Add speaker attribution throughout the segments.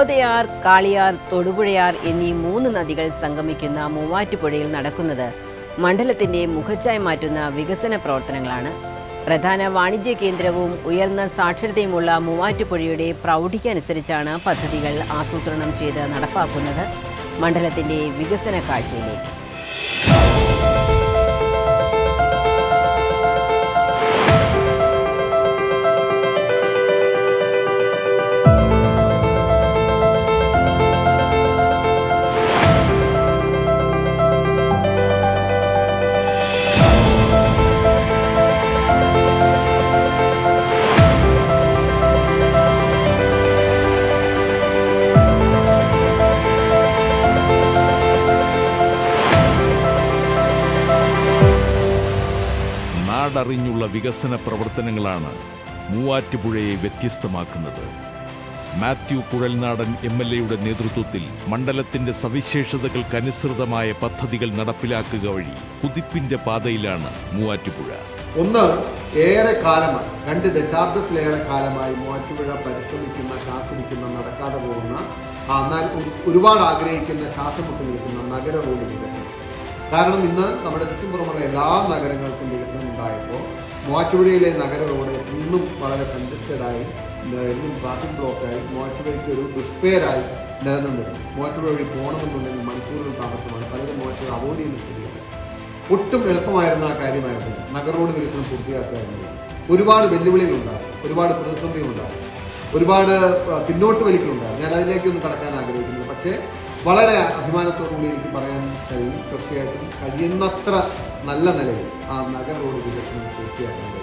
Speaker 1: കോതയാർ, കാളിയാർ, തൊടുപുഴയാർ എന്നീ 3 നദികൾ സംഗമിക്കുന്ന മൂവാറ്റുപുഴയിൽ നടക്കുന്നത് മണ്ഡലത്തിന്റെ മുഖച്ഛായ മാറ്റുന്ന വികസന പ്രവർത്തനങ്ങളാണ്. പ്രധാന വാണിജ്യ കേന്ദ്രവും ഉയർന്ന സാക്ഷരതയുമുള്ള മൂവാറ്റുപുഴയുടെ പ്രൗഢിക്കനുസരിച്ചാണ് പദ്ധതികൾ ആസൂത്രണം ചെയ്ത് നടപ്പാക്കുന്നത്. മണ്ഡലത്തിന്റെ വികസന കാഴ്ചയിലേക്ക്
Speaker 2: നാടറിഞ്ഞുള്ള വികസന പ്രവർത്തനങ്ങളാണ് മൂവാറ്റുപുഴയെ വ്യത്യസ്തമാക്കുന്നത്. മാത്യു കുഴൽനാടൻ MLA നേതൃത്വത്തിൽ മണ്ഡലത്തിന്റെ സവിശേഷതകൾക്കനുസൃതമായ പദ്ധതികൾ നടപ്പിലാക്കുക വഴി കുതിപ്പിന്റെ പാതയിലാണ് മൂവാറ്റുപുഴ.
Speaker 3: ഒന്ന്, ഏറെ കാലമായി 2 ദശാബ്ദത്തിലേറെ കാലമായി മൂവാറ്റുപുഴ പരിശ്രമിക്കുന്ന, കാത്തിരിക്കുന്ന, നടക്കാതെ പോകുന്ന, എന്നാൽ ഒരുപാട് ആഗ്രഹിക്കുന്ന, ശ്വാസം മുട്ടി നിൽക്കുന്ന നഗര റോഡ് വികസനം. കാരണം ഇന്ന് നമ്മുടെ ചുറ്റുംപുറമുള്ള എല്ലാ നഗരങ്ങൾക്കും വികസനം ഉണ്ടായപ്പോൾ മൂവാറ്റുപുഴയിലെ നഗര റോഡ് ഇന്നും വളരെ കൺജസ്റ്റഡായി, ഇന്നും ട്രാഫിക് ബ്ലോക്കായി, മൂവാറ്റുപുഴയ്ക്ക് ഒരു ദുഷ്പേരായി നിലനിന്നിരുന്നു. മൂവാറ്റുപുഴ വഴി പോകണമെന്നുണ്ടെങ്കിൽ മണിക്കൂറുകൾ താമസമാണ്. പലരും മൂവാറ്റുപുഴ അവോയ്ഡ് ചെയ്യുന്ന സ്ഥിതിയാണ്. ഒട്ടും എളുപ്പമായിരുന്ന ആ കാര്യമായിരുന്നില്ല നഗര റോഡ് വികസനം പൂർത്തിയാക്കുക എന്നത്. ഒരുപാട് വെല്ലുവിളികളുണ്ടായി, ഒരുപാട് പ്രതിസന്ധികളുണ്ടായി, ഒരുപാട് പിന്നോട്ട് വലിക്കലുണ്ടായി. ഞാൻ അതിലേക്കൊന്നും കടക്കാൻ ആഗ്രഹിക്കുന്നില്ല. പക്ഷേ വളരെ അഭിമാനത്തോടുകൂടി എനിക്ക് പറയാൻ കഴിയും, തീർച്ചയായിട്ടും കഴിയുന്നത്ര നല്ല നിലയിൽ ആ നഗര റോഡ് വികസനം പൂർത്തിയാക്കാൻ കഴിയും.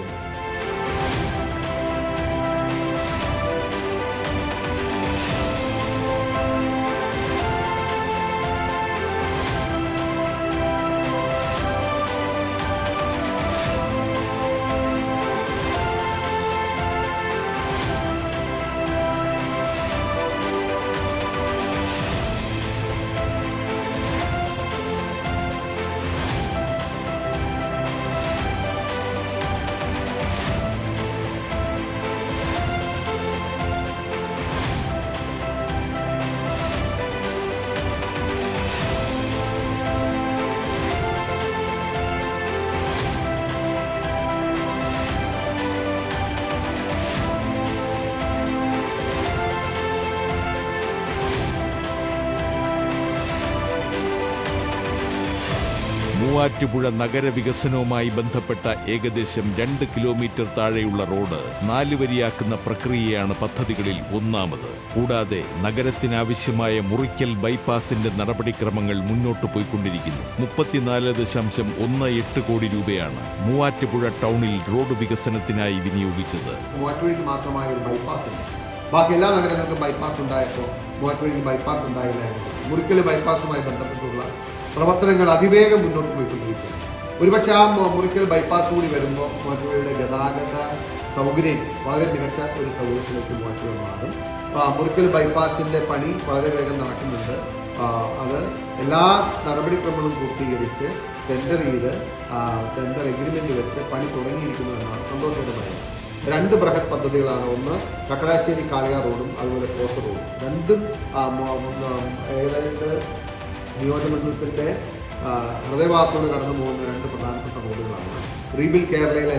Speaker 2: മൂവാറ്റുപുഴ നഗരവികസനവുമായി ബന്ധപ്പെട്ട ഏകദേശം 2 കിലോമീറ്റർ താഴെയുള്ള റോഡ് 4 വരിയാക്കുന്ന പ്രക്രിയയാണ് പദ്ധതികളിൽ ഒന്നാമത്. കൂടാതെ നഗരത്തിനാവശ്യമായ മുറിക്കൽ ബൈപ്പാസിന്റെ നടപടിക്രമങ്ങൾ മുന്നോട്ടു പോയിക്കൊണ്ടിരിക്കുന്നു. 34.18 കോടി രൂപയാണ് മൂവാറ്റുപുഴ ടൗണിൽ റോഡ് വികസനത്തിനായി വിനിയോഗിച്ചത്.
Speaker 3: മൂവാറ്റുപുഴയ്ക്ക് മാത്രമായ ഒരു ബൈപ്പാസ് ഉണ്ട്. ബാക്കി എല്ലാ നഗരങ്ങൾക്കും ബൈപ്പാസ് ഉണ്ടായപ്പോൾ മൂവാറ്റുപുഴയ്ക്ക് ബൈപ്പാസ് ഉണ്ടായില്ലായിരുന്നു. മുറിക്കൽ ബൈപ്പാസുമായി ബന്ധപ്പെട്ടുള്ള പ്രവർത്തനങ്ങൾ അതിവേഗം മുന്നോട്ട് പോയിക്കൊണ്ടിരിക്കുന്നു. ഒരുപക്ഷെ ആ മുറിക്കൽ ബൈപ്പാസ് കൂടി വരുമ്പോൾ മൂവാറ്റുപുഴയുടെ ഗതാഗത സൗകര്യം വളരെ മികച്ച ഒരു സൗകര്യത്തിലേക്ക് മൂവാറ്റുപുഴ മാറും. മുറിക്കൽ ബൈപ്പാസിൻ്റെ പണി വളരെ വേഗം നടക്കുന്നുണ്ട്. അത് എല്ലാ നടപടിക്രമങ്ങളും പൂർത്തീകരിച്ച് ടെൻഡർ എഗ്രിമെന്റ് വെച്ച് പണി തുടങ്ങിയിരിക്കുന്നതെന്നാണ് സന്തോഷകരമായത്. 2 ബൃഹത് പദ്ധതികളാണ്. ഒന്ന് കക്കടാശ്ശേരി കാളിയാർ റോഡും അതുപോലെ കോട്ട റോഡും. രണ്ടും ഏതാണ്ട് നിയോജകമണ്ഡലത്തിൻ്റെ ഹൃദയഭാഗത്തോട് കടന്നു പോകുന്ന 2 പ്രധാനപ്പെട്ട റോഡുകളാണ്. റീബിൽ കേരളയിൽ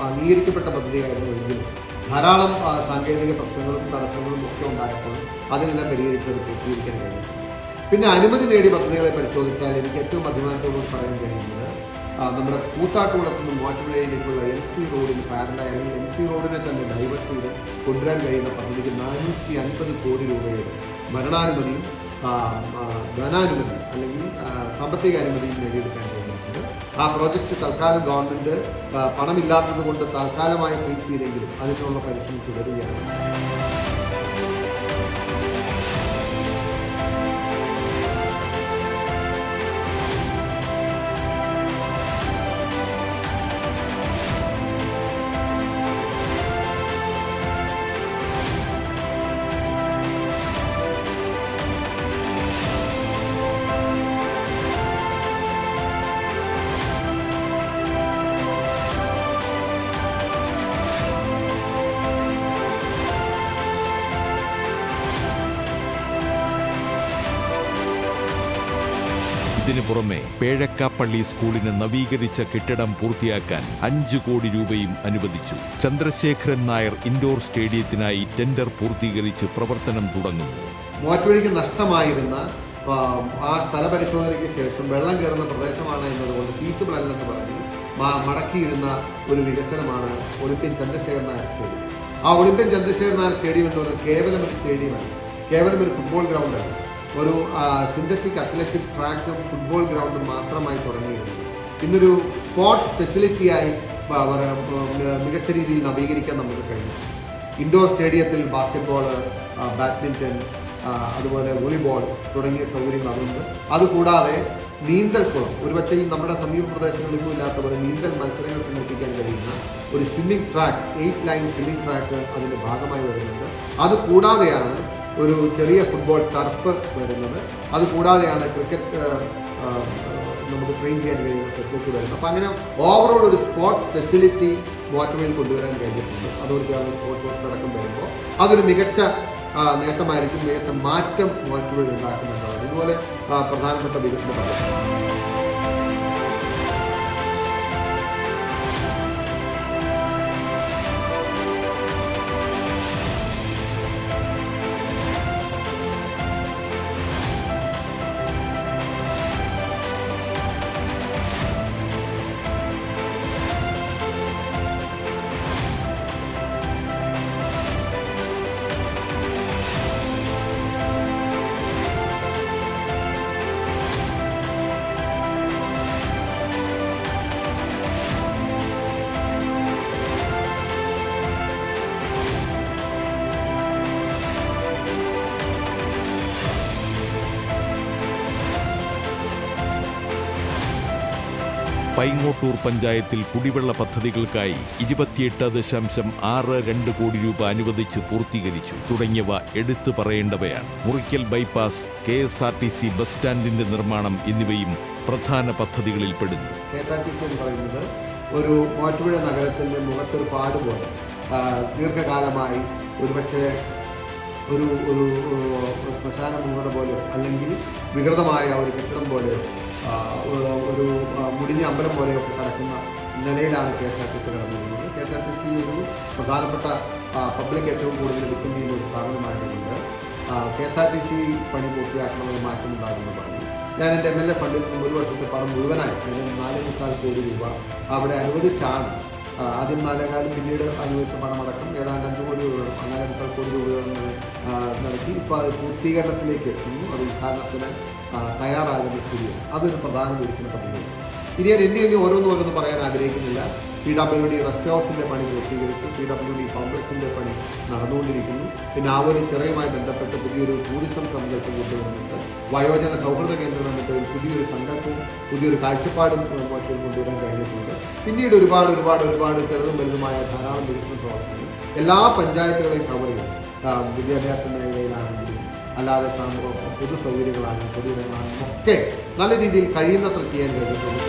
Speaker 3: അംഗീകരിക്കപ്പെട്ട പദ്ധതിയായിരുന്നു എങ്കിലും ധാരാളം സാങ്കേതിക പ്രശ്നങ്ങളും തടസ്സങ്ങളും ഒക്കെ ഉണ്ടായപ്പോൾ അതിനെല്ലാം പരിഹരിച്ചത് പൂർത്തീകരിക്കാൻ കഴിയും. പിന്നെ അനുമതി നേടിയ പദ്ധതികളെ പരിശോധിച്ചാൽ എനിക്ക് ഏറ്റവും അഭിമാനത്തോടുകൂടി പറയാൻ കഴിയുന്നത് നമ്മുടെ കൂത്താട്ടുകുളത്തുനിന്ന് മൂവാറ്റുപുഴയിലേക്കുള്ള MC റോഡിന് പാരലായി, അല്ലെങ്കിൽ MC റോഡിനെ തന്നെ ഡൈവേർട്ട് ചെയ്ത് കൊണ്ടുവരാൻ കഴിയുന്ന പദ്ധതിക്ക് 450 കോടി രൂപയുടെ ഭരണാനുമതിയും ധനാനുമതി അല്ലെങ്കിൽ സാമ്പത്തിക അനുമതിയും നേടിയെടുക്കാൻ കഴിഞ്ഞിട്ടുണ്ട്. ആ പ്രോജക്റ്റ് തൽക്കാലം ഗവൺമെൻറ് പണമില്ലാത്തത് കൊണ്ട് താൽക്കാലമായി ഫ്രീസ് ചെയ്തെങ്കിലും അതിനുള്ള പരിശ്രമം തുടരുകയാണ്.
Speaker 2: ഇതിനു പുറമെ പേഴക്കാപ്പള്ളി സ്കൂളിന് നവീകരിച്ച കെട്ടിടം പൂർത്തിയാക്കാൻ 5 കോടി രൂപയും അനുവദിച്ചു. ചന്ദ്രശേഖരൻ നായർ ഇൻഡോർ സ്റ്റേഡിയത്തിനായി ടെൻഡർ പൂർത്തീകരിച്ച് പ്രവർത്തനം തുടങ്ങുന്നു.
Speaker 3: മൂവാറ്റുപുഴയ്ക്ക് നഷ്ടമായിരുന്ന ആ സ്ഥലപരിശോധനയ്ക്ക് ശേഷം വെള്ളം കയറുന്ന പ്രദേശമാണ് എന്നതുകൊണ്ട് ഫീസിബിൾ അല്ലെന്ന് പറഞ്ഞ് മടക്കിയിരുന്ന ഒരു വികസനമാണ് ഒളിമ്പ്യൻ ചന്ദ്രശേഖരൻ നായർ സ്റ്റേഡിയം. ആ ഒളിമ്പ്യൻ ചന്ദ്രശേഖരൻ നായർ സ്റ്റേഡിയം എന്ന് പറയുന്നത് കേവലം ഒരു സ്റ്റേഡിയമല്ല, കേവലം ഒരു ഫുട്ബോൾ ഗ്രൗണ്ടല്ല, ഒരു സിന്തറ്റിക് അത്ലറ്റിക് ട്രാക്കും ഫുട്ബോൾ ഗ്രൗണ്ടും മാത്രമായി തുടങ്ങിയിരുന്നു. ഇന്നൊരു സ്പോർട്സ് ഫെസിലിറ്റിയായി മികച്ച രീതിയിൽ നവീകരിക്കാൻ നമുക്ക് കഴിഞ്ഞു. ഇൻഡോർ സ്റ്റേഡിയത്തിൽ ബാസ്കറ്റ്ബോൾ, ബാഡ്മിൻ്റൺ, അതുപോലെ വോളിബോൾ തുടങ്ങിയ സൗകര്യങ്ങൾ അതുണ്ട്. അതുകൂടാതെ നീന്തൽക്കുളം, ഒരുപക്ഷെ ഈ നമ്മുടെ സമീപ പ്രദേശങ്ങളിലും ഇല്ലാത്ത പോലെ നീന്തൽ മത്സരങ്ങൾ സംഘടിപ്പിക്കാൻ കഴിയുന്ന ഒരു swimming track, 8 line swimming track അതിൻ്റെ ഭാഗമായി വരുന്നുണ്ട്. അതുകൂടാതെയാണ് ഒരു ചെറിയ ഫുട്ബോൾ ടർഫ് വരുന്നത്. അതുകൂടാതെയാണ് ക്രിക്കറ്റ് നമുക്ക് ട്രെയിൻ ചെയ്യാൻ കഴിയുന്ന ഫെസിലിറ്റി വരുന്നത്. അപ്പം അങ്ങനെ ഓവറോൾ ഒരു സ്പോർട്സ് ഫെസിലിറ്റി മൂവാറ്റുപുഴയിൽ കൊണ്ടുവരാൻ കഴിഞ്ഞിട്ടുണ്ട്. അതോടെ സ്പോർട്സ് ഹോസ്റ്റൽ അടക്കം വരുമ്പോൾ അതൊരു മികച്ച നേട്ടമായിരിക്കും, മികച്ച മാറ്റം മൂവാറ്റുപുഴയിൽ ഉണ്ടാക്കുന്നുണ്ടാവും. ഇതുപോലെ പ്രധാനപ്പെട്ട വികസന പദ്ധതി.
Speaker 2: പൈങ്ങോട്ടൂർ പഞ്ചായത്തിൽ കുടിവെള്ള പദ്ധതികൾക്കായി 28.62 കോടി രൂപ അനുവദിച്ച് പൂർത്തീകരിച്ചു. തുടങ്ങിയവ എടുത്തു പറയേണ്ടവയാണ്. മുറിക്കൽ ബൈപ്പാസ്, KSRTC ബസ് സ്റ്റാൻഡിന്റെ നിർമ്മാണം എന്നിവയും പ്രധാന പദ്ധതികളിൽ പെടുന്നു.
Speaker 3: KSRTC എന്ന് പറയുന്നത് ഒരു മൂവാറ്റുപുഴ നഗരത്തിന്റെ മുഖത്തൊരു പാട് പോലെ ദീർഘകാലമായി ഒരുപക്ഷെ ഒരു ശ്മശാന മൂന്നത പോലെയോ അല്ലെങ്കിൽ വികൃതമായ ഒരു കെട്ടിടം പോലെയോ ഒരു മുടിഞ്ഞ അമ്പലം പോലെയൊക്കെ കിടക്കുന്ന നിലയിലാണ് KSRTC കടന്നിരുന്നത്. KSRTC ഒരു പ്രധാനപ്പെട്ട പബ്ലിക് ഏറ്റവും കൂടുതൽ എടുക്കുന്ന ഒരു സ്ഥാപനമായതുകൊണ്ട് KSRTC പണി പൂർത്തിയാക്കണമെന്ന് മാറ്റമുണ്ടാകുമെന്ന് പറഞ്ഞു. ഞാൻ എൻ്റെ MLA ഫണ്ടിൽ നിന്നും ഒരു വർഷത്തെ പണം മുഴുവനായി 4.25 കോടി രൂപ അവിടെ അനുവദിച്ചാണ്. ആദ്യം 4.25, പിന്നീട് അനുവദിച്ച പണമടക്കം ഏതാണ്ട് 5 കോടി രൂപ, 4.25 കോടി രൂപ നൽകി ഇപ്പോൾ അത് പൂർത്തീകരണത്തിലേക്ക് എത്തുന്നു. അത് ഉദ്ഘാടനത്തിന് തയ്യാറാകുന്ന സ്ഥിതിയാണ്. അതൊരു പ്രധാന വികസന പദ്ധതിയാണ്. ഇനി ഞാൻ എണ്ണി ഓരോന്ന് പറയാൻ ആഗ്രഹിക്കുന്നില്ല. PWD റെസ്റ്റ് ഹൗസിൻ്റെ പണി പൂർത്തീകരിച്ചു. PWD കോംപ്ലക്സിൻ്റെ പണി നടന്നുകൊണ്ടിരിക്കുന്നു. പിന്നെ ആവോലി ചിറയുമായി ബന്ധപ്പെട്ട് പുതിയൊരു ടൂറിസം സങ്കല്പം കൊണ്ടുവരുന്നുണ്ട്. വയോജന സൗഹൃദ കേന്ദ്രം എന്നിട്ട് പുതിയൊരു സങ്കല്പവും പുതിയൊരു കാഴ്ചപ്പാടും മറ്റും കൊണ്ടുവരാൻ കഴിഞ്ഞിട്ടുണ്ട്. പിന്നീട് ഒരുപാട് ചെറുതും വലുതുമായ ധാരാളം വികസന പ്രവർത്തനങ്ങൾ എല്ലാ പഞ്ചായത്തുകളെയും കവർ ചെയ്യും. വിദ്യാഭ്യാസ മേഖലയിലാണെങ്കിലും അല്ലാതെ പൊതു സൗകര്യങ്ങളാണെങ്കിലും പൊതുവിടങ്ങളാണെങ്കിലും ഒക്കെ നല്ല രീതിയിൽ കഴിയുന്നത്ര ചെയ്യാൻ കഴിഞ്ഞിട്ടുണ്ട്.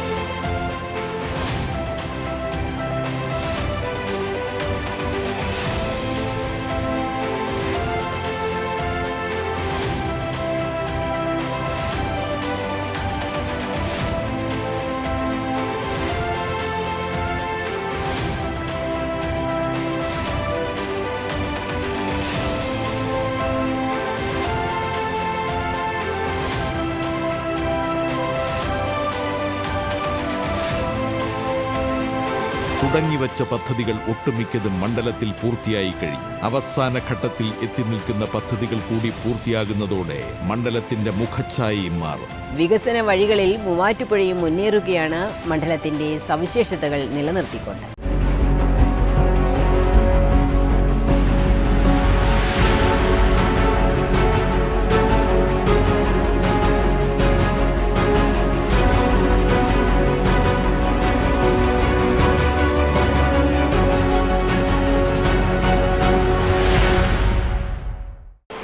Speaker 2: തുടങ്ങിവച്ച പദ്ധതികൾ ഒട്ടുമിക്കതും മണ്ഡലത്തിൽ പൂർത്തിയായി കഴിഞ്ഞു. അവസാന ഘട്ടത്തിൽ എത്തി നിൽക്കുന്ന പദ്ധതികൾ കൂടി പൂർത്തിയാകുന്നതോടെ മണ്ഡലത്തിന്റെ മുഖച്ഛായയും മാറും.
Speaker 1: വികസന വഴികളിൽ മൂവാറ്റുപുഴയും മുന്നേറുകയാണ് മണ്ഡലത്തിന്റെ സവിശേഷതകൾ നിലനിർത്തിക്കൊണ്ട്.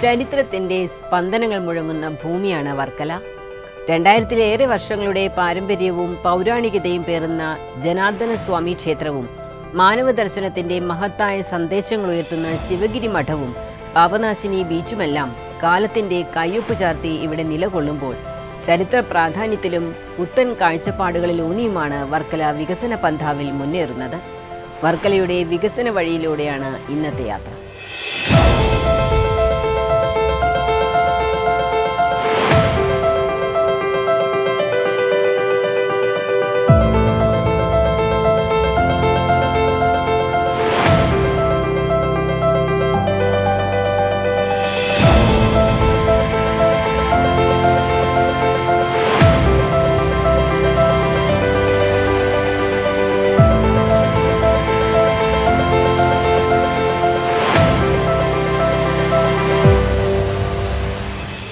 Speaker 1: ചരിത്രത്തിന്റെ സ്പന്ദനങ്ങൾ മുഴങ്ങുന്ന ഭൂമിയാണ് വർക്കല. 2000-ലേറെ വർഷങ്ങളുടെ പാരമ്പര്യവും പൗരാണികതയും പേറുന്ന ജനാർദ്ദന സ്വാമി ക്ഷേത്രവും മാനവദർശനത്തിന്റെ മഹത്തായ സന്ദേശങ്ങൾ ഉയർത്തുന്ന ശിവഗിരി മഠവും പാപനാശിനി ബീച്ചുമെല്ലാം കാലത്തിന്റെ കയ്യൊപ്പ് ചാർത്തി ഇവിടെ നിലകൊള്ളുമ്പോൾ ചരിത്ര പ്രാധാന്യത്തിലും പുത്തൻ കാഴ്ചപ്പാടുകളിലൂന്നിയുമാണ് വർക്കല വികസന പന്ഥാവിൽ മുന്നേറുന്നത്. വർക്കലയുടെ വികസന വഴിയിലൂടെയാണ് ഇന്നത്തെ യാത്ര.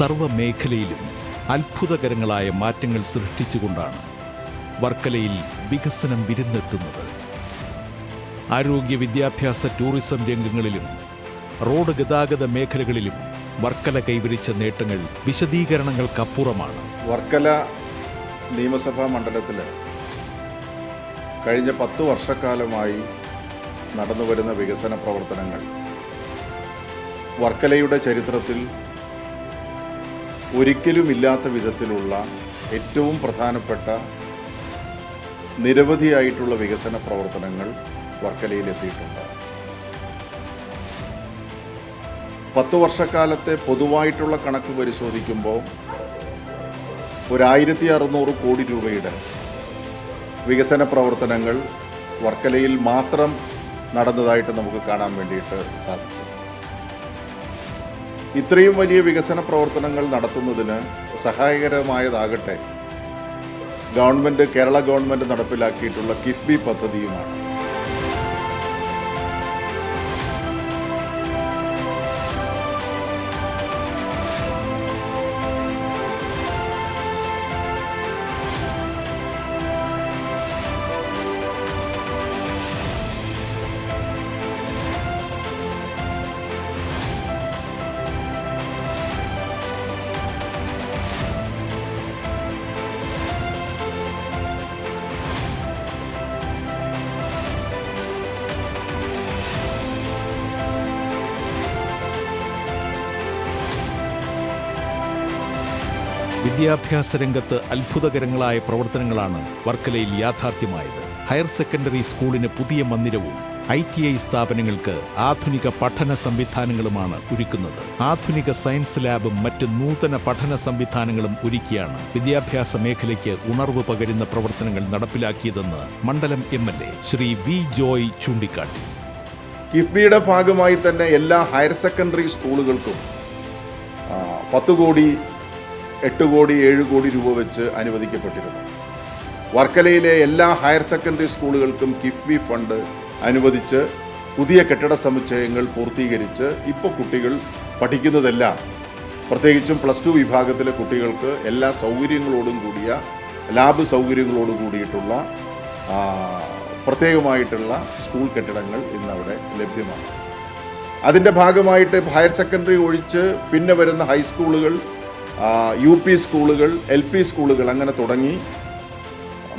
Speaker 2: സർവ്വമേഖലയിലും അത്ഭുതകരങ്ങളായ മാറ്റങ്ങൾ സൃഷ്ടിച്ചുകൊണ്ടാണ് വർക്കലയിൽ വികസനം വിരുന്നെത്തുന്നത്. ആരോഗ്യ, വിദ്യാഭ്യാസ, ടൂറിസം രംഗങ്ങളിലും റോഡ് ഗതാഗത മേഖലകളിലും വർക്കല കൈവരിച്ച നേട്ടങ്ങൾ വിശദീകരണങ്ങൾക്കപ്പുറമാണ്.
Speaker 4: വർക്കല നിയമസഭാ മണ്ഡലത്തിൽ കഴിഞ്ഞ 10 വർഷക്കാലമായി നടന്നുവരുന്ന വികസന പ്രവർത്തനങ്ങൾ വർക്കലയുടെ ചരിത്രത്തിൽ ഒരിക്കലുമില്ലാത്ത വിധത്തിലുള്ള ഏറ്റവും പ്രധാനപ്പെട്ട നിരവധിയായിട്ടുള്ള വികസന പ്രവർത്തനങ്ങൾ വർക്കലയിലെത്തിയിട്ടുണ്ട്. 10 വർഷക്കാലത്തെ പൊതുവായിട്ടുള്ള കണക്ക് പരിശോധിക്കുമ്പോൾ 1600 കോടി രൂപയുടെ വികസന പ്രവർത്തനങ്ങൾ വർക്കലയിൽ മാത്രം നടന്നതായിട്ട് നമുക്ക് കാണാൻ വേണ്ടിയിട്ട് സാധിക്കും. ഇത്രയും വലിയ വികസന പ്രവർത്തനങ്ങൾ നടത്തുന്നതിന് സഹായകരമായതാകട്ടെ കേരള ഗവൺമെൻറ് നടപ്പിലാക്കിയിട്ടുള്ള കിഫ്ബി പദ്ധതിയുമാണ്.
Speaker 2: വിദ്യാഭ്യാസ രംഗത്ത് അത്ഭുതകരങ്ങളായ പ്രവർത്തനങ്ങളാണ് വർക്കലയിൽ യാഥാർത്ഥ്യമായത്. ഹയർ സെക്കൻഡറി സ്കൂളിന് പുതിയ മന്ദിരവും ITI സ്ഥാപനങ്ങൾക്ക് ആധുനിക പഠന സംവിധാനങ്ങളുമാണ് ഒരുക്കുന്നത്. ആധുനിക സയൻസ് ലാബും മറ്റ് നൂതന പഠന സംവിധാനങ്ങളും ഒരുക്കിയാണ് വിദ്യാഭ്യാസ മേഖലയ്ക്ക് ഉണർവ് പകരുന്ന പ്രവർത്തനങ്ങൾ നടപ്പിലാക്കിയതെന്ന് മണ്ഡലം MLA ശ്രീ V. ജോയ് ചൂണ്ടിക്കാട്ടി.
Speaker 4: കിഫ്ബിയുടെ ഭാഗമായി തന്നെ എല്ലാ ഹയർ സെക്കൻഡറി സ്കൂളുകൾക്കും 10 കോടി, 8 കോടി, 7 കോടി രൂപ വെച്ച് അനുവദിക്കപ്പെട്ടിരുന്നു. വർക്കലയിലെ എല്ലാ ഹയർ സെക്കൻഡറി സ്കൂളുകൾക്കും കിഫ്ബി ഫണ്ട് അനുവദിച്ച് പുതിയ കെട്ടിട സമുച്ചയങ്ങൾ പൂർത്തീകരിച്ച് ഇപ്പോൾ കുട്ടികൾ പഠിക്കുന്നതെല്ലാം, പ്രത്യേകിച്ചും +2 വിഭാഗത്തിലെ കുട്ടികൾക്ക് എല്ലാ സൗകര്യങ്ങളോടും കൂടിയ ലാബ് സൗകര്യങ്ങളോട് കൂടിയിട്ടുള്ള പ്രത്യേകമായിട്ടുള്ള സ്കൂൾ കെട്ടിടങ്ങൾ ഇന്നവിടെ ലഭ്യമാണ്. അതിൻ്റെ ഭാഗമായിട്ട് ഹയർ സെക്കൻഡറി ഒഴിച്ച് പിന്നെ വരുന്ന ഹൈസ്കൂളുകൾ, UP സ്കൂളുകൾ, LP സ്കൂളുകൾ അങ്ങനെ തുടങ്ങി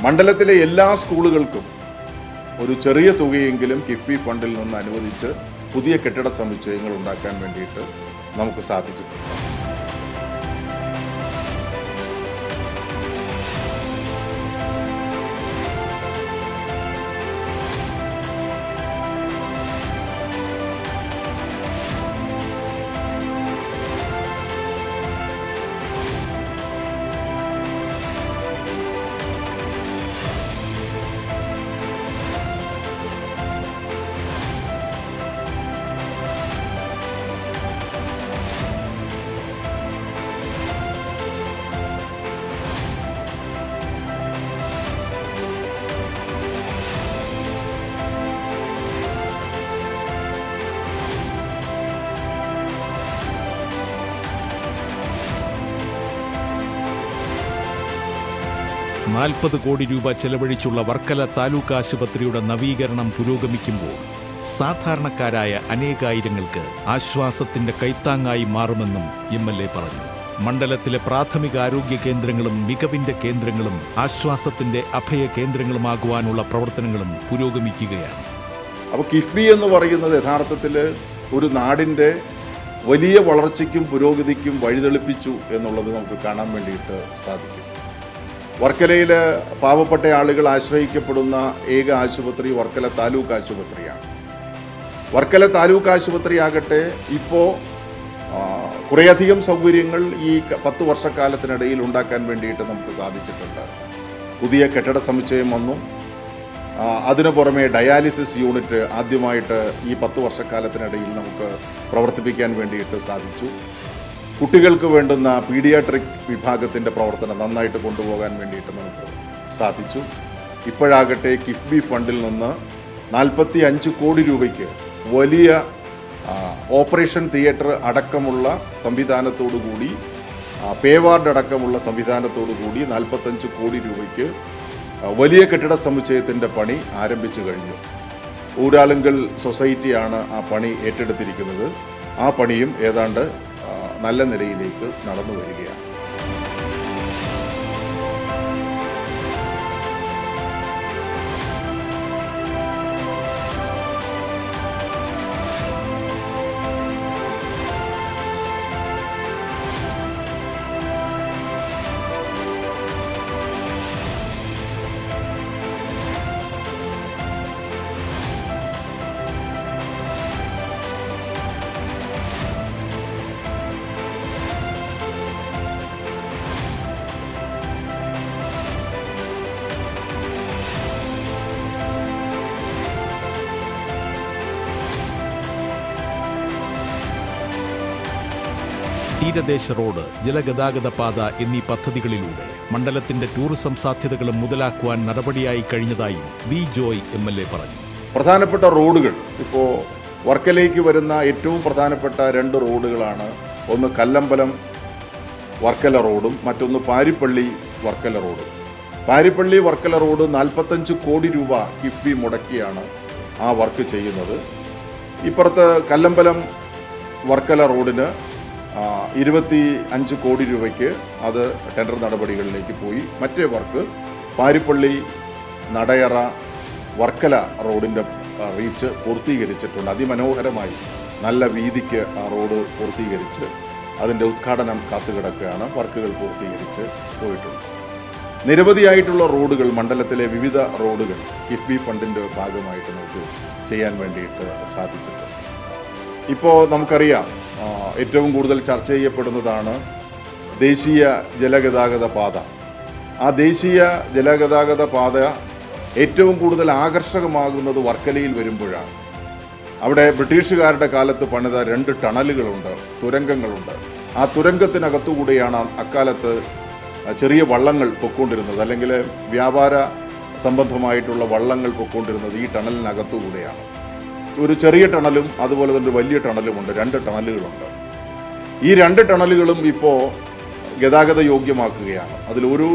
Speaker 4: മണ്ഡലത്തിലെ എല്ലാ സ്കൂളുകൾക്കും ഒരു ചെറിയ തുകയെങ്കിലും കിഫ്ബി ഫണ്ടിൽ നിന്ന് അനുവദിച്ച് പുതിയ കെട്ടിട സമുച്ചയങ്ങൾ ഉണ്ടാക്കാൻ വേണ്ടിയിട്ട് നമുക്ക് സാധിച്ചിട്ടുണ്ട്.
Speaker 2: ₹40 കോടി ചെലവഴിച്ചുള്ള വർക്കല താലൂക്ക് ആശുപത്രിയുടെ നവീകരണം പുരോഗമിക്കുമ്പോൾ സാധാരണക്കാരായ അനേകായിരങ്ങൾക്ക് ആശ്വാസത്തിന്റെ കൈത്താങ്ങായി മാറുമെന്നും MLA പറഞ്ഞു. മണ്ഡലത്തിലെ പ്രാഥമിക ആരോഗ്യ കേന്ദ്രങ്ങളും മികവിന്റെ കേന്ദ്രങ്ങളും ആശ്വാസത്തിന്റെ അഭയ കേന്ദ്രങ്ങളുമാകുവാനുള്ള പ്രവർത്തനങ്ങളും പുരോഗമിക്കുകയാണ്.
Speaker 4: അപ്പോൾ കിഫ്ബി എന്ന് പറയുന്നത് യഥാർത്ഥത്തിൽ ഒരു നാടിൻ്റെ വലിയ വളർച്ചയ്ക്കും പുരോഗതിക്കും വഴിതെളിപ്പിച്ചു എന്നുള്ളത് നമുക്ക് കാണാൻ വേണ്ടിയിട്ട് സാധിക്കും. വർക്കലയിൽ പാവപ്പെട്ട ആളുകൾ ആശ്രയിക്കപ്പെടുന്ന ഏക ആശുപത്രി വർക്കല താലൂക്ക് ആശുപത്രിയാണ്. വർക്കല താലൂക്ക് ആശുപത്രി ആകട്ടെ ഇപ്പോൾ കുറേയധികം സൗകര്യങ്ങൾ ഈ 10 വർഷക്കാലത്തിനിടയിൽ ഉണ്ടാക്കാൻ വേണ്ടിയിട്ട് നമുക്ക് സാധിച്ചിട്ടുണ്ട്. പുതിയ കെട്ടിട സമുച്ചയം വന്നു. അതിനു പുറമെ ഡയാലിസിസ് യൂണിറ്റ് ആദ്യമായിട്ട് ഈ 10 വർഷക്കാലത്തിനിടയിൽ നമുക്ക് പ്രവർത്തിപ്പിക്കാൻ വേണ്ടിയിട്ട് സാധിച്ചു. കുട്ടികൾക്ക് വേണ്ടുന്ന പീഡിയാട്രിക് വിഭാഗത്തിൻ്റെ പ്രവർത്തനം നന്നായിട്ട് കൊണ്ടുപോകാൻ വേണ്ടിയിട്ട് നമുക്ക് സാധിച്ചു. ഇപ്പോഴാകട്ടെ കിഫ്ബി ഫണ്ടിൽ നിന്ന് 45 കോടി രൂപയ്ക്ക് വലിയ ഓപ്പറേഷൻ തിയേറ്റർ അടക്കമുള്ള സംവിധാനത്തോടുകൂടി, പേ വാർഡ് അടക്കമുള്ള സംവിധാനത്തോടുകൂടി 45 കോടി രൂപയ്ക്ക് വലിയ കെട്ടിട സമുച്ചയത്തിൻ്റെ പണി ആരംഭിച്ചു കഴിഞ്ഞു. ഊരാളുങ്കൽ സൊസൈറ്റിയാണ് ആ പണി ഏറ്റെടുത്തിരിക്കുന്നത്. ആ പണിയും ഏതാണ്ട് നല്ല നിലയിലേക്ക് നടന്നു വരികയാണ്.
Speaker 2: തീരദേശ റോഡ്, ജലഗതാഗത പാത എന്നീ പദ്ധതികളിലൂടെ മണ്ഡലത്തിന്റെ ടൂറിസം സാധ്യതകളും മുതലാക്കുവാൻ നടപടിയായി കഴിഞ്ഞതായും വി ജോയ് MLA പറഞ്ഞു.
Speaker 4: പ്രധാനപ്പെട്ട റോഡുകൾ ഇപ്പോൾ വർക്കലയ്ക്ക് വരുന്ന ഏറ്റവും പ്രധാനപ്പെട്ട 2 റോഡുകളാണ്. ഒന്ന് കല്ലമ്പലം വർക്കല റോഡും മറ്റൊന്ന് പാരിപ്പള്ളി വർക്കല റോഡും. പാരിപ്പള്ളി വർക്കല റോഡ് 45 കോടി രൂപ കിഫ്ബി മുടക്കിയാണ് ആ വർക്ക് ചെയ്യുന്നത്. ഇപ്പുറത്ത് കല്ലമ്പലം വർക്കല റോഡിന് 25 കോടി രൂപയ്ക്ക് അത് ടെൻഡർ നടപടികളിലേക്ക് പോയി. മറ്റേ വർക്ക് പാരിപ്പള്ളി നടയറ വർക്കല റോഡിൻ്റെ റീച്ച് പൂർത്തീകരിച്ചിട്ടുണ്ട്. അതിമനോഹരമായി നല്ല വീതിക്ക് ആ റോഡ് പൂർത്തീകരിച്ച് അതിൻ്റെ ഉദ്ഘാടനം കാത്തുകിടക്കുകയാണ്. വർക്കുകൾ പൂർത്തീകരിച്ച് പോയിട്ടുണ്ട്. നിരവധിയായിട്ടുള്ള റോഡുകൾ, മണ്ഡലത്തിലെ വിവിധ റോഡുകൾ കിഫ്ബി ഫണ്ടിൻ്റെ ഭാഗമായിട്ട് നമുക്ക് ചെയ്യാൻ വേണ്ടിയിട്ട് സാധിച്ചിട്ടുണ്ട്. ഇപ്പോൾ നമുക്കറിയാം, ഏറ്റവും കൂടുതൽ ചർച്ച ചെയ്യപ്പെടുന്നതാണ് ദേശീയ ജലഗതാഗത പാത. ആ ദേശീയ ജലഗതാഗത പാത ഏറ്റവും കൂടുതൽ ആകർഷകമാകുന്നത് വർക്കലയിൽ വരുമ്പോഴാണ്. അവിടെ ബ്രിട്ടീഷുകാരുടെ കാലത്ത് പണിത 2 ടണലുകളുണ്ട്, തുരങ്കങ്ങളുണ്ട്. ആ തുരങ്കത്തിനകത്തുകൂടിയാണ് അക്കാലത്ത് ചെറിയ വള്ളങ്ങൾ പൊയ്ക്കൊണ്ടിരുന്നത്, അല്ലെങ്കിൽ വ്യാപാര സംബന്ധമായിട്ടുള്ള വള്ളങ്ങൾ പൊയ്ക്കൊണ്ടിരുന്നത് ഈ ടണലിനകത്തുകൂടെയാണ്. ഒരു ചെറിയ ടണലും അതുപോലെ തന്നെ വലിയ ടണലുമുണ്ട്. 2 ടണലുകളുണ്ട്. ഈ 2 ടണലുകളും ഇപ്പോൾ ഗതാഗത യോഗ്യമാക്കുകയാണ്. അതിലൊരു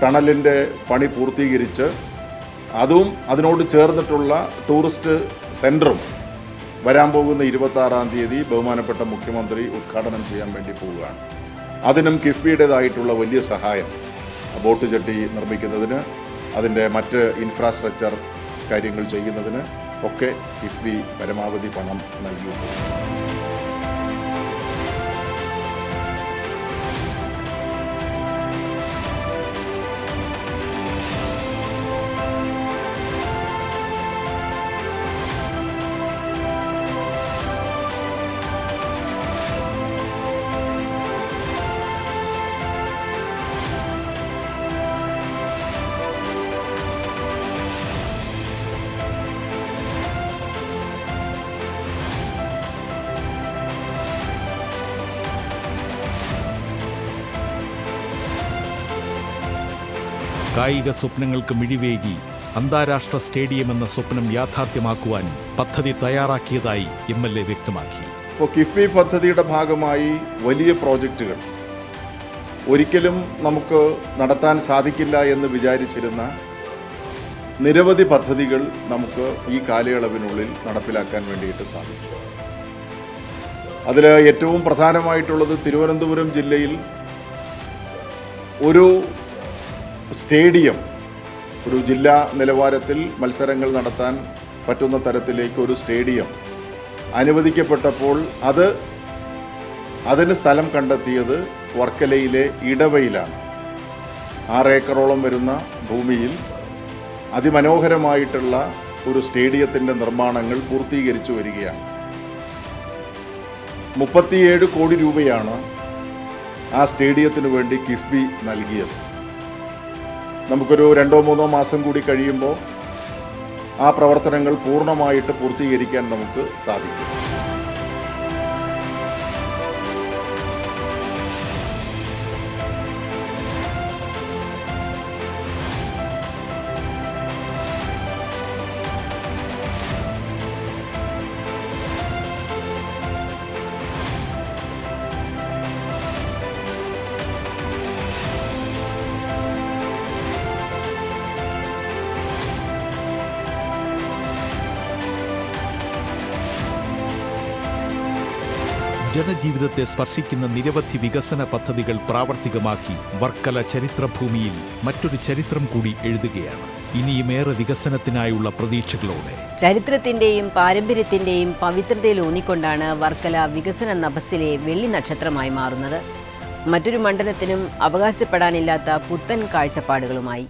Speaker 4: ടണലിൻ്റെ പണി പൂർത്തീകരിച്ച് അതും അതിനോട് ചേർന്നിട്ടുള്ള ടൂറിസ്റ്റ് സെൻറ്ററും വരാൻ പോകുന്ന 26-ാം തീയതി ബഹുമാനപ്പെട്ട മുഖ്യമന്ത്രി ഉദ്ഘാടനം ചെയ്യാൻ വേണ്ടി പോവുകയാണ്. അതിനും കിഫ്ബിയുടേതായിട്ടുള്ള വലിയ സഹായം, ബോട്ട് ജെട്ടി നിർമ്മിക്കുന്നതിന്, അതിൻ്റെ മറ്റ് ഇൻഫ്രാസ്ട്രക്ചർ കാര്യങ്ങൾ ചെയ്യുന്നതിന് ഒക്കെ കിഫ്ബി പരമാവധി പണം നൽകിയിട്ടുണ്ട്.
Speaker 2: കായിക സ്വപ്നങ്ങൾക്ക് മിഴിവേകി അന്താരാഷ്ട്ര സ്റ്റേഡിയം എന്ന സ്വപ്നം യാഥാർത്ഥ്യമാക്കുവാൻ പദ്ധതി തയ്യാറാക്കിയതായി MLA വ്യക്തമാക്കി.
Speaker 4: ഇപ്പോൾ കിഫ്ബി പദ്ധതിയുടെ ഭാഗമായി വലിയ പ്രോജക്റ്റുകൾ ഒരിക്കലും നമുക്ക് നടത്താൻ സാധിക്കില്ല എന്ന് വിചാരിച്ചിരുന്ന നിരവധി പദ്ധതികൾ നമുക്ക് ഈ കാലയളവിനുള്ളിൽ നടപ്പിലാക്കാൻ വേണ്ടിയിട്ട് സാധിച്ചു. അതിൽ ഏറ്റവും പ്രധാനമായിട്ടുള്ളത് തിരുവനന്തപുരം ജില്ലയിൽ ഒരു സ്റ്റേഡിയം, ഒരു ജില്ലാ നിലവാരത്തിൽ മത്സരങ്ങൾ നടത്താൻ പറ്റുന്ന തരത്തിലേക്ക് ഒരു സ്റ്റേഡിയം അനുവദിക്കപ്പെട്ടപ്പോൾ അത് അതിന് സ്ഥലം കണ്ടെത്തിയത് വർക്കലയിലെ ഇടവയിലാണ്. 6 ഏക്കറോളം വരുന്ന ഭൂമിയിൽ അതിമനോഹരമായിട്ടുള്ള ഒരു സ്റ്റേഡിയത്തിൻ്റെ നിർമ്മാണങ്ങൾ പൂർത്തീകരിച്ചു വരികയാണ്. 37 കോടി രൂപയാണ് ആ സ്റ്റേഡിയത്തിന് വേണ്ടി കിഫ്ബി നൽകിയത്. നമുക്കൊരു 2-3 മാസം കൂടി കഴിയുമ്പോൾ ആ പ്രവർത്തനങ്ങൾ പൂർണ്ണമായിട്ട് പൂർത്തീകരിക്കാൻ നമുക്ക് സാധിക്കും.
Speaker 2: ജനജീവിതത്തെ സ്പർശിക്കുന്ന നിരവധി വികസന പദ്ധതികൾ പ്രാവർത്തികമാക്കി വർക്കല ചരിത്രഭൂമിയിൽ മറ്റൊരു ചരിത്രം കൂടി എഴുതുകയാണ്. ഇനിയുമേറെ വികസനത്തിനായുള്ള പ്രതീക്ഷകളോടെ
Speaker 1: ചരിത്രത്തിന്റെയും പാരമ്പര്യത്തിന്റെയും പവിത്രതയിൽ ഊന്നിക്കൊണ്ടാണ് വർക്കല വികസന നഭസ്സിലെ വെള്ളി നക്ഷത്രമായി മാറുന്നത്. മറ്റൊരു മണ്ഡലത്തിനും അവകാശപ്പെടാനില്ലാത്ത പുത്തൻ കാഴ്ചപ്പാടുകളുമായി.